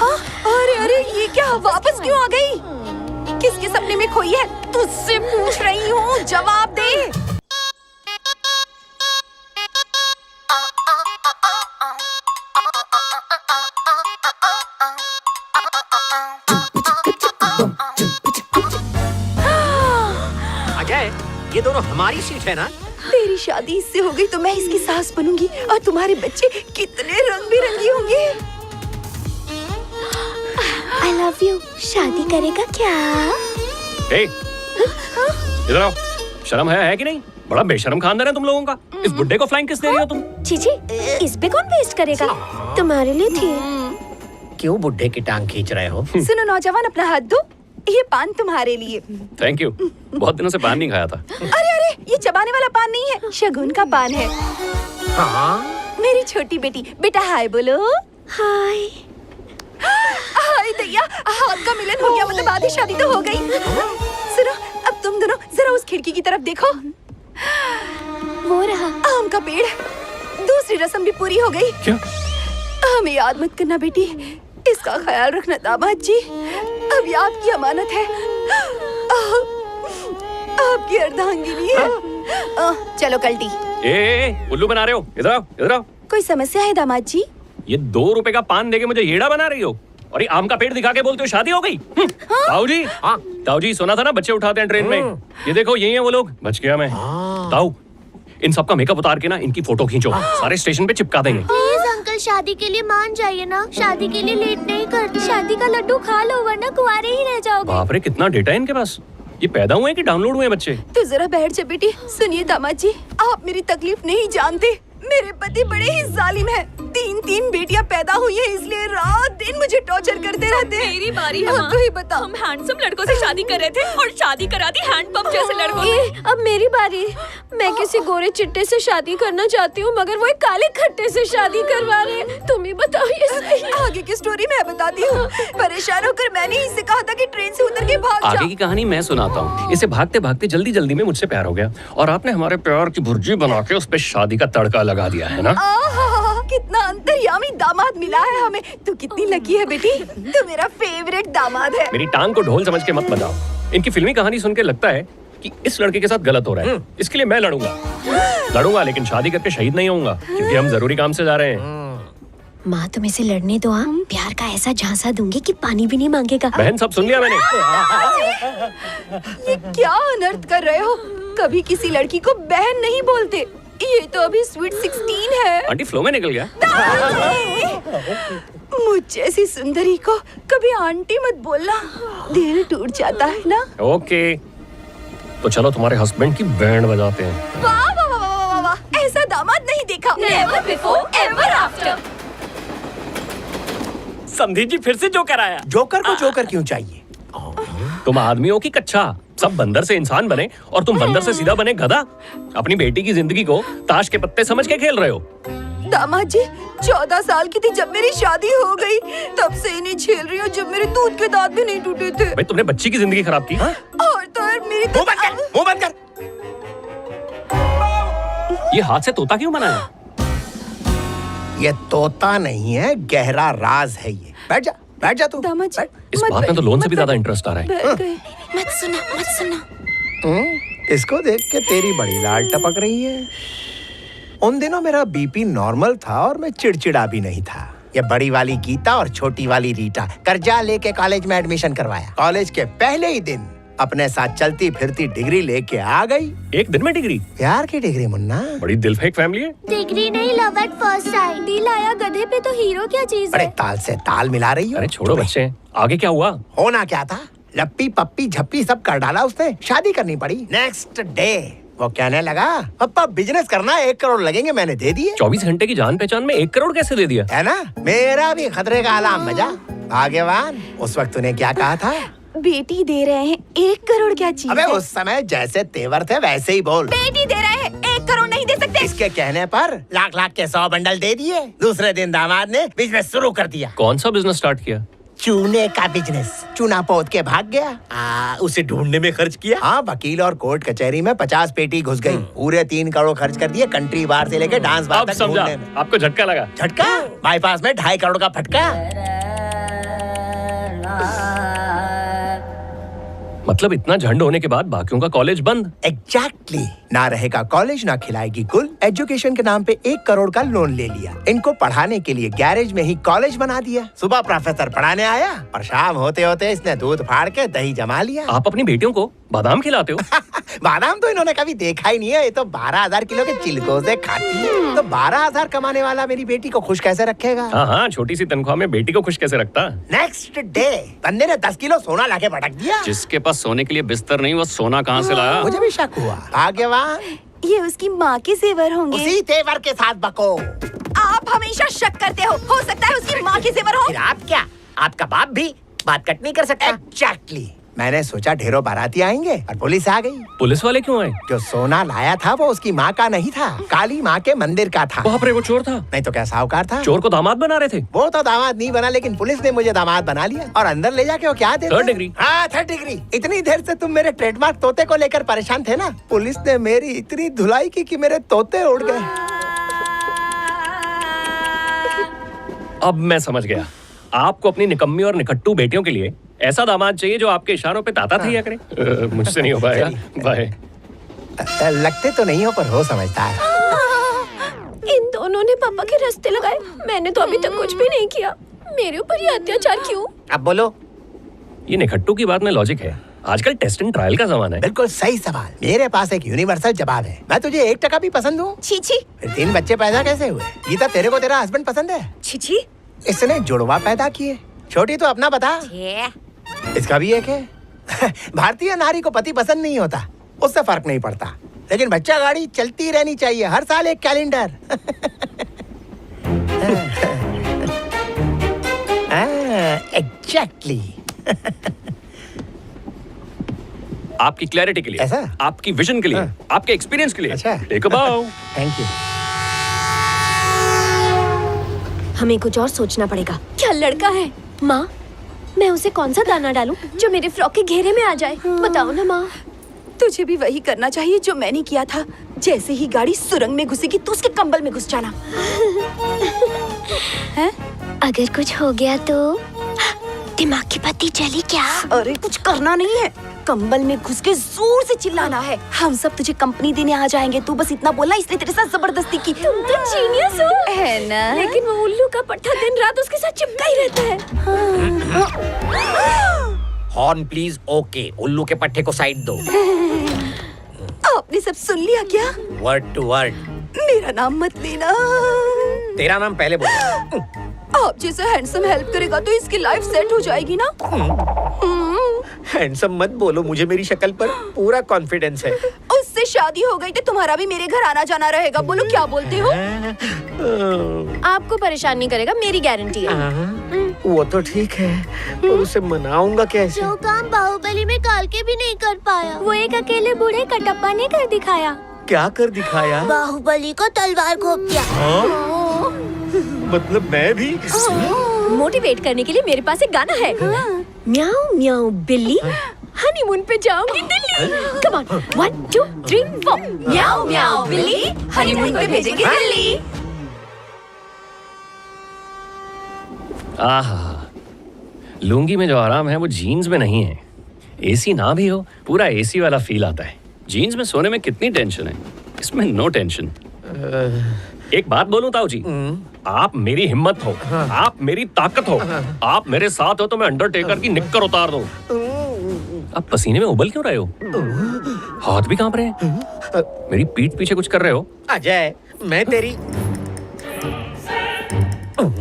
अरे अरे ये क्या, वापस क्यों आ गई? किसके सपने में खोई है? तुझसे पूछ रही हूँ, जवाब दे। अजय, ये दोनों हमारी सीट है ना? तेरी शादी इससे हो गई तो मैं इसकी सास बनूंगी और तुम्हारे बच्चे कितने रंग बिरंगी होंगे। I love you. शादी करेगा क्या? इधर आओ। शर्म है कि नहीं? बड़ा बेशर्म खानदान है तुम लोगों का। इस बुड्ढे को फ्लाइंग किस दे रही हो तुम? चीची, इस पे कौन वेस्ट करेगा? तुम्हारे लिए थी। क्यों बुड्ढे की टांग खींच रहे हो? सुनो नौजवान, अपना हाथ दो, ये पान तुम्हारे लिए। Thank you. बहुत दिनों से पान नहीं खाया था। अरे अरे, ये चबाने वाला पान नहीं है, शगुन का पान है। हाँ? मेरी छोटी बेटी, बेटा हाय बोलो। हाय। हाय दैया, हाथ का मिलन हो गया, मतलब आधी शादी तो हो गई। सुनो, अब तुम दोनों जरा उस खिड़की की तरफ देखो। वो रहा आम का पेड़। दूसरी रस्म भी पूरी हो गई। क्या? हमें याद मत करना बेटी, इसका ख्याल रखना दामाद जी। अब ये आपकी अमानत है, आपकी अर्धांगिनी है। चलो कल्टी। उल्लू बना रहे हो? इधर आओ, इधर आओ। कोई समस्या है दामाद जी? ये 2 रुपए का पान देके मुझे येड़ा बना रही हो और ये आम का पेड़ दिखा के बोलते हो शादी हो गई? ताऊ जी, ताऊ जी, सुना था ना बच्चे उठाते हैं ट्रेन में। ये देखो यही है वो लोग। बच गया मैं। ताऊ, इन सबका मेकअप उतार के ना इनकी फोटो खींचो, सारे स्टेशन पे चिपका देंगे। प्लीज अंकल, शादी के लिए मान जाइए ना। शादी के लिए लेट नहीं करते। शादी का लड्डू खा लो वरना कुंवारे ही रह जाओगे। बाप रे, कितना डेटा है इनके पास। ये पैदा हुए हैं कि डाउनलोड हुए हैं बच्चे? तो जरा बैठ जा बेटी। सुनिए दामाद जी, आप मेरी तकलीफ नहीं जानते। मेरे पति बड़े ही जालिम हैं। 3 बेटियां पैदा हुई हैं, इसलिए रात दिन मुझे टॉर्चर करते रहते हैं। मेरी बारी है। तू ही बता। हम हैंडसम लड़कों से शादी कर रहे थे और शादी करा दी हैंडपंप जैसे लड़कों से। अब मेरी बारी। मैं किसी गोरे चिट्टे से शादी करना चाहती हूँ, मगर वो एक काले खट्टे से शादी करवा रहे हैं। तुम ही बताओ ये सही है? आगे की स्टोरी मैं बताती हूँ। परेशान होकर मैंने इसे कहा था कि ट्रेन से उतर के भाग जा। आगे की कहानी मैं सुनाता हूँ। इसे भागते भागते जल्दी जल्दी में मुझसे प्यार हो गया और आपने हमारे प्यार की भुर्जी बना के उस पे शादी का तड़का लगा दिया है ना। कितना अंतर्यामी दामाद मिला है हमें। तू कितनी लकी है बेटी, तू मेरा फेवरेट दामाद है। मेरी टांग को ढोल समझ के मत बजाओ। इनकी फिल्मी कहानी सुन के लगता है कि इस लड़के के साथ गलत हो रहा है। इसके लिए मैं लड़ूंगा, लेकिन शादी करके शहीद नहीं होऊंगा, क्योंकि हम जरूरी काम से जा रहे हैं। माँ, तुम इसे लड़ने दो। प्यार का ऐसा झांसा दूंगी कि पानी भी नहीं मांगेगा। बहन, सब सुन लिया मैंने। ये क्या अनर्थ कर रहे हो? कभी किसी लड़की को बहन नहीं बोलते। ये तो अभी स्वीट 16 है। आंटी फ्लो में निकल गया। मुझ जैसी सुंदरी को कभी आंटी मत बोलना, दिल टूट जाता है ना। ओके, तो चलो तुम्हारे हस्बैंड की बैंड बजाते हैं। वाह वाह वाह वाह वाह वाह, ऐसा दामाद नहीं देखा। Never before, ever after। समधी जी फिर से जोकर आया। जोकर को जोकर क्यों चाहिए? तुम आदमी हो कि कच्चा? सब बंदर से इंसान बने और तुम बंदर से सीधा बने गधा। अपनी बेटी की जिंदगी को ताश के पत्ते समझ के खेल रहे हो। दामाद जी, 14 साल की थी जब मेरी शादी हो गई, तब से इन्हें झेल रही हूँ जब मेरे दूध के दांत भी नहीं टूटे थे। भाई, तुमने बच्ची की जिंदगी खराब की। और तो और मेरी मुंह बंद कर, मुंह बंद कर। ये हाथ से तोता क्यों बनाया? ये तोता नहीं है, गहरा राज है ये। बैठ जा, बैठ जा तू। दामाद जी, इस मत बात में तो लोन से भी ज्यादा इंटरेस्ट आ रहा है। बैठ गए। मत सुना। इसको देख के तेरी बड़ी लाल टपक रही है। उन दिनों मेरा बीपी नॉर्मल था और मैं चिड़चिड़ा भी नहीं था। ये बड़ी वाली गीता और छोटी वाली रीटा कर्जा लेके कॉलेज में एडमिशन करवाया। कॉलेज के पहले ही दिन अपने साथ चलती फिरती डिग्री लेके आ गई। एक दिन में डिग्री? प्यार की डिग्री मुन्ना। बड़ी दिलफेक फैमिली है। डिग्री नहीं, लव एट फर्स्ट साइट। दिल आया गधे पे तो हीरो क्या चीज अरे है? ताल से ताल मिला रही हो। अरे छोड़ो बच्चे हैं। आगे क्या हुआ? होना क्या था, लप्पी पप्पी झप्पी सब कर डाला उसने। शादी करनी पड़ी। नेक्स्ट डे वो कहने लगा, पापा बिजनेस करना 1 करोड़ लगेंगे, मैंने दे दिए। 24 घंटे की जान पहचान में 1 करोड़ कैसे दे दिया? है ना, मेरा भी खतरे का अलार्म बजा। भाग्यवान, उस वक्त तूने क्या कहा था? बेटी दे रहे हैं, 1 करोड़ क्या चीज अबे है? उस समय जैसे तेवर थे वैसे ही बोल। बेटी दे रहे हैं, 1 करोड़ नहीं दे सकते। इसके कहने पर लाख लाख के 100 बंडल दे दिए। दूसरे दिन दामाद ने बिजनेस शुरू कर दिया। कौन सा बिजनेस स्टार्ट किया? चूने का बिजनेस। चूना पोत के भाग गया। उसे ढूंढने में खर्च किया। हाँ, वकील और कोर्ट कचहरी में 50 पेटी घुस गई। पूरे 3 करोड़ खर्च कर दिए कंट्री बार से लेके डांस बार अब तक समझा, ढूंढने में। आपको झटका लगा। झटका? बाईपास में 2.5 करोड़ का फटका। मतलब इतना झंड होने के बाद बाकियों का कॉलेज बंद। एग्जैक्टली ना रहेगा कॉलेज ना खिलाएगी कुल। एजुकेशन के नाम पे 1 करोड़ का लोन ले लिया। इनको पढ़ाने के लिए गैरेज में ही कॉलेज बना दिया। सुबह प्रोफेसर पढ़ाने आया और शाम होते होते इसने दूध फाड़ के दही जमा लिया। आप अपनी बेटियों को बादाम खिलाते हो? बादाम तो इन्होंने कभी देखा ही नहीं है। ये तो 12,000 किलो के चिलगोजे खाती है। तो 12,000 कमाने वाला मेरी बेटी को खुश कैसे रखेगा? हाँ हाँ, छोटी सी तनख्वाह में बेटी को खुश कैसे रखता? नेक्स्ट डे बंदे ने 10 किलो सोना लाके पटक दिया। जिसके पास सोने के लिए बिस्तर नहीं, वो सोना कहाँ से लाया? मुझे भी शक हुआ। भाग्यवान ये उसकी माँ के जेवर होंगे। उसी तेवर के साथ बको। आप हमेशा शक करते हो सकता है उसकी माँ के जेवर हो। फिर आप क्या? आपका बाप भी बात कट नहीं कर सकता? एग्जैक्टली। मैंने सोचा ढेरों बाराती आएंगे और पुलिस आ गई। पुलिस वाले क्यों आए? जो सोना लाया था वो उसकी माँ का नहीं था, काली माँ के मंदिर का था। बाप रे, वो चोर था? नहीं तो क्या साहूकार था। चोर को दामाद बना रहे थे? वो तो दामाद नहीं बना, लेकिन पुलिस ने मुझे दामाद बना लिया और अंदर ले जाके वो क्या देते? 3rd degree. हाँ 3rd डिग्री। इतनी देर से तुम मेरे ट्रेडमार्क तोते को लेकर परेशान थे ना, पुलिस ने मेरी इतनी धुलाई की कि मेरे तोते उड़ गए। अब मैं समझ गया। आपको अपनी निकम्मी और निकट्टू बेटियों के लिए ऐसा दामाद चाहिए जो आपके इशारों पे ताता थैया करे। मुझसे नहीं हो पाएगा। बाय। लगते तो नहीं हो पर हो समझदार। इन दोनों ने पापा के रास्ते लगाए। मैंने तो अभी तक कुछ भी नहीं किया। मेरे ऊपर ये अत्याचार क्यों? अब बोलो। ये निकट्टू की बात में लॉजिक है। आजकल टेस्ट एंड ट्रायल का जमाना है। बिल्कुल सही सवाल। मेरे पास एक यूनिवर्सल जवाब है। मैं तुझे 1% भी पसंद हूँ? छी छी। फिर 3 बच्चे पैदा कैसे हुए? गीता, तेरे को तेरा हस्बैंड पसंद है? छी छी। इसने जुड़वा पैदा किए। छोटी तो अपना बता। इसका भी एक है। भारतीय नारी को पति पसंद नहीं होता, उससे फर्क नहीं पड़ता, लेकिन बच्चा गाड़ी चलती रहनी चाहिए, हर साल एक कैलेंडर। एग्जैक्टली। आपकी क्लैरिटी के लिए, ऐसा? आपकी विजन के लिए, हाँ। आपके एक्सपीरियंस के लिए। अच्छा। टेक अ बाउ। Thank you. हमें कुछ और सोचना पड़ेगा। क्या लड़का है? माँ, मैं उसे कौन सा दाना डालूं जो मेरे फ्रॉक के घेरे में आ जाए? बताओ ना माँ। तुझे भी वही करना चाहिए जो मैंने किया था। जैसे ही गाड़ी सुरंग में घुसेगी तो उसके कंबल में घुस जाना। हैं? अगर कुछ हो गया तो? दिमाग की बत्ती जली क्या? अरे कुछ करना नहीं है, कंबल में घुस के जोर से चिल्लाना है। हम सब तुझे कंपनी देने आ जाएंगे, तू बस इतना बोलना, इसने तेरे साथ जबरदस्ती की। तुम तो जीनियस हो। है ना? लेकिन वो उल्लू का पट्टा दिन रात उसके साथ चिपका ही रहता है। Horn please. ओके, उल्लू के पट्टे को साइड दो। आपने सब सुन लिया क्या? Word to word. मेरा नाम मत लेना। तेरा नाम पहले बोल। आप जैसे हैंडसम हेल्प करेगा तो इसकी लाइफ सेट हो जाएगी ना। हैंडसम मत बोलो, मुझे मेरी शक्ल पर पूरा कॉन्फिडेंस है। उससे शादी हो गई तो तुम्हारा भी मेरे घर आना जाना रहेगा। बोलो क्या बोलते हो? आपको परेशान नहीं करेगा, मेरी गारंटी है। वो तो ठीक है, पर उसे मनाऊंगा कैसे? जो काम बाहुबली में काल के भी नहीं कर पाया, वो एक अकेले बूढ़े कटप्पा ने कर दिखाया। क्या कर दिखाया? बाहुबली को तलवार घोंप दिया। मतलब मैं भी? मोटिवेट करने के लिए मेरे पास एक गाना है। म्याऊ म्याऊ बिल्ली, हनीमून पे जाऊंगी दिल्ली। Come on, 1 2 3 4। म्याऊ म्याऊ बिल्ली, हनीमून पे भेजेंगे दिल्ली। आहा, लुंगी में जो आराम है वो जीन्स में नहीं है। एसी ना भी हो, पूरा एसी वाला फील आता है। जीन्स में सोने में कितनी टेंशन है, इसमें नो टेंशन। एक बात बोलूं ताऊ जी, आप मेरी हिम्मत हो, आप मेरी ताकत हो, आप मेरे साथ हो तो मैं अंडरटेकर की निक्कर उतार दूं। आप पसीने में उबल क्यों रहे हो? हाथ भी कांप रहे हैं। मेरी पीठ पीछे कुछ कर रहे हो? अजय, मैं तेरी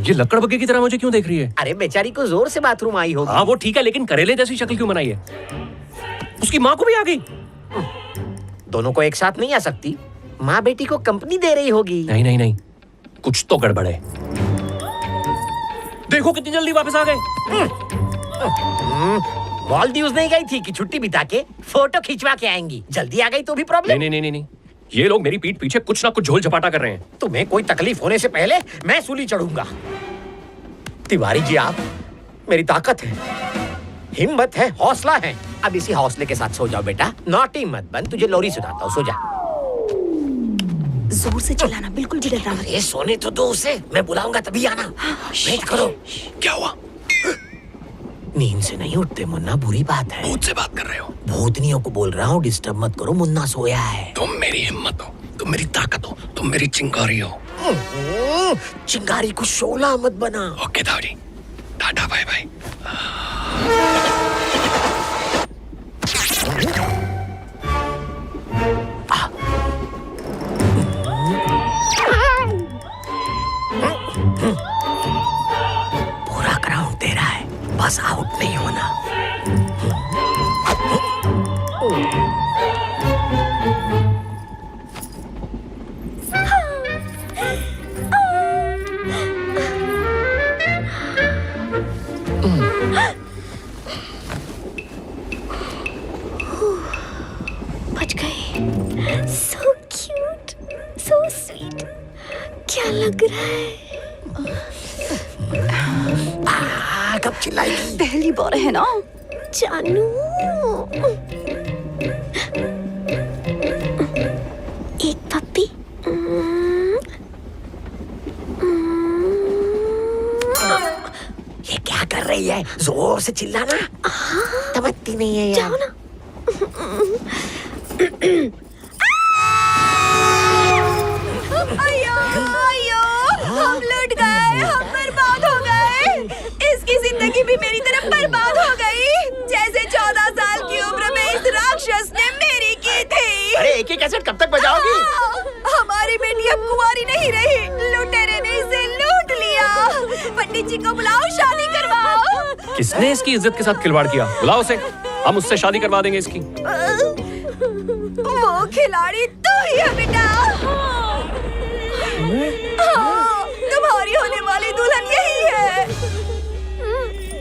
ये लकड़ बग्गे की तरह मुझे क्यों देख रही है? अरे बेचारी को जोर से बाथरूम आई होगी। हाँ वो ठीक है, लेकिन करेले जैसी शक्ल क्यों बनाई है? उसकी माँ को भी आ गई। दोनों को एक साथ नहीं आ सकती। माँ बेटी को कंपनी दे रही होगी। नहीं नहीं नहीं, कुछ तो गड़बड़ है। देखो कितनी जल्दी वापस आ गए। मालदीव्स नहीं गई थी कि छुट्टी बिता के फोटो खिंचवा के आएंगी। जल्दी आ गई तो भी प्रॉब्लम। नहीं नहीं नहीं नहीं, ये लोग मेरी पीठ पीछे कुछ ना कुछ झोल झपाटा कर रहे हैं। तुम्हें कोई तकलीफ होने से पहले मैं सूली चढ़ूंगा। तिवारी जी, आप मेरी ताकत है, हिम्मत है, हौसला है। अब इसी हौसले के साथ सो जाओ बेटा। नॉटी मत बन, तुझे लोरी सुनाता हूँ, सो जा। जोर से चिल्लाना, बिल्कुल भी डरना मत। अरे सोने तो दो उसे, मैं बुलाऊंगा तभी आना। वेट करो। क्या हुआ? नींद से नहीं उठते मुन्ना, बुरी बात है। भूत से बात कर रहे हो? भूतनियों को बोल रहा हूँ, डिस्टर्ब मत करो, मुन्ना सोया है। तुम मेरी हिम्मत हो, तुम मेरी ताकत हो, तुम मेरी चिंगारी हो। चिंगारी को शोला मत बना। Okay Dau ji, tata bye bye. पूरा ग्राउंड तेरा है, बस आउट नहीं होना। बच गए। So cute, so sweet. क्या लग रहा है? कब चिल्लाएगी? पहली बार है ना। जानू, एक पप्पी। ये क्या कर रही है? जोर से चिल्लाना। समझती नहीं है यार। जाओ ना। अयो अयो, हम लुट गए, हम बर्बाद हो गए। इसकी जिंदगी भी मेरी तरफ बर्बाद हो गई, जैसे 14 साल की उम्र में इस राक्षस ने मेरी की थी। अरे एक ही कैसेट कब तक बजाओगी? हमारी बेटी अब कुंवारी नहीं रही, लुटेरे ने इसे लूट लिया। पंडित जी को बुलाओ, शादी करवाओ। किसने इसकी इज्जत के साथ खिलवाड़ किया? बुलाओ उसे, हम उससे शादी करवा देंगे इसकी। वो खिलाड़ी तू ही है बेटा। हाँ, तुम्हारी होने वाली दुल्हन यही है।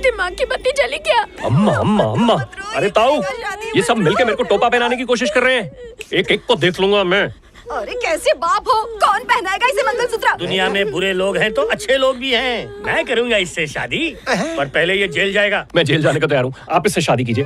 दिमाग की बत्ती जली क्या? अम्मा अम्मा अम्मा, अरे ताऊ, ये सब मिलके मेरे को टोपा पहनाने की कोशिश कर रहे हैं। एक एक को देख लूंगा मैं। अरे कैसे बाप हो, कौन पहनाएगा इसे मंगलसूत्र? दुनिया में बुरे लोग हैं तो अच्छे लोग भी हैं। मैं करूंगा इससे शादी, पर पहले ये जेल जाएगा। मैं जेल जाने को तैयार हूँ, आप इससे शादी कीजिए।